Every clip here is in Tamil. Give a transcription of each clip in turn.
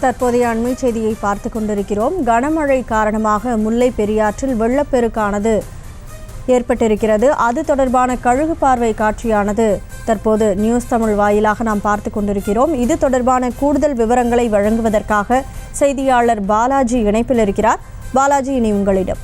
தற்போதைய அண்மை செய்தியை பார்த்து கொண்டிருக்கிறோம். கனமழை காரணமாக முல்லை பெரியாற்றில் வெள்ளப்பெருக்கானது ஏற்பட்டிருக்கிறது. அது தொடர்பான கழுகு பார்வை காட்சியானது தற்போது நியூஸ் தமிழ் வாயிலாக நாம் பார்த்து கொண்டிருக்கிறோம். இது தொடர்பான கூடுதல் விவரங்களை வழங்குவதற்காக செய்தியாளர் பாலாஜி இணைப்பில் இருக்கிறார். பாலாஜி, இனி உங்களிடம்.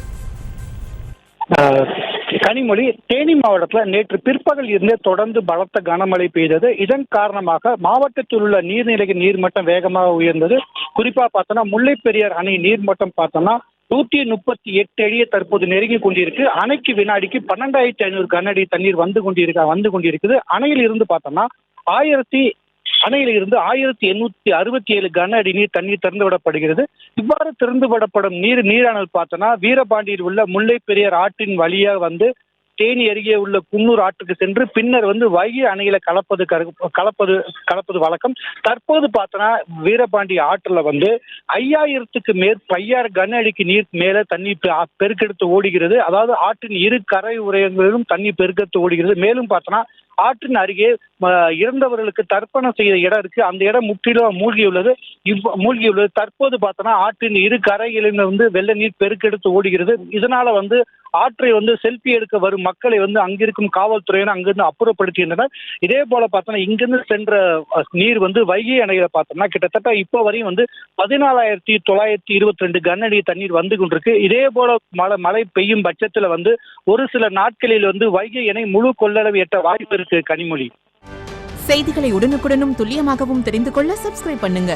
கனிமொழி, தேனி மாவட்டத்தில் நேற்று பிற்பகல் இருந்தே தொடர்ந்து பலத்த கனமழை பெய்தது. இதன் காரணமாக மாவட்டத்தில் உள்ள நீர்நிலையின் நீர்மட்டம் வேகமாக உயர்ந்தது. குறிப்பா பார்த்தோம்னா முல்லை பெரியார் அணை நீர்மட்டம் பார்த்தோம்னா 138 அடியை தற்போது நெருங்கி கொண்டிருக்கு. அணைக்கு வினாடிக்கு 12,500 கனஅடி தண்ணீர் வந்து கொண்டிருக்குது. அணையில் இருந்து பார்த்தோம்னா அணையில் இருந்து 1867 கன அடி தண்ணீர் திறந்து விடப்படுகிறது. இவ்வாறு திறந்து விடப்படும் நீரானது பார்த்தோம்னா வீரபாண்டியில் உள்ள முல்லை பெரியார் ஆற்றின் வழியாக வந்து தேனி அருகே உள்ள குன்னூர் ஆற்றுக்கு சென்று பின்னர் வந்து வைகை அணையில கலப்பது வழக்கம். தற்போது பார்த்தோன்னா வீரபாண்டி ஆற்றுல வந்து 5000 கன அடிக்கு நீர் மேல தண்ணீர் பெருக்கெடுத்து ஓடுகிறது. அதாவது ஆற்றின் இரு கரை உரையங்களிலும் தண்ணீர் பெருக்கெடுத்து ஓடுகிறது. மேலும் பார்த்தோன்னா ஆற்றின் அருகே இறந்தவர்களுக்கு தர்ப்பணம் செய்த இடம் இருக்கு. அந்த இடம் முற்றிலும் மூழ்கியுள்ளது. தற்போது பார்த்தோன்னா ஆற்றின் இரு கரைகளில் வந்து வெள்ள நீர் பெருக்கெடுத்து ஓடுகிறது. இதனால வந்து ஆற்றை வந்து செல்ஃபி எடுக்க வரும் மக்களை வந்து அங்கிருக்கும் காவல்துறையினர் அங்கிருந்து அப்புறப்படுத்துகின்றனர். இதே போல பார்த்தோம்னா இங்கிருந்து சென்ற நீர் வந்து வைகை அணையில பார்த்தோம்னா கிட்டத்தட்ட இப்போ வரையும் வந்து 14,922 கன அடி தண்ணீர் வந்து கொண்டிருக்கு. இதே போல மழை பெய்யும் பட்சத்துல வந்து ஒரு சில நாட்களில் வந்து வைகை அணை முழு கொள்ளளவு எட்ட வாய்ப்பு இருக்கு. கனிமொழி, செய்திகளை உடனுக்குடனும் துல்லியமாகவும் தெரிந்து கொள்ள சப்ஸ்கிரைப் பண்ணுங்க.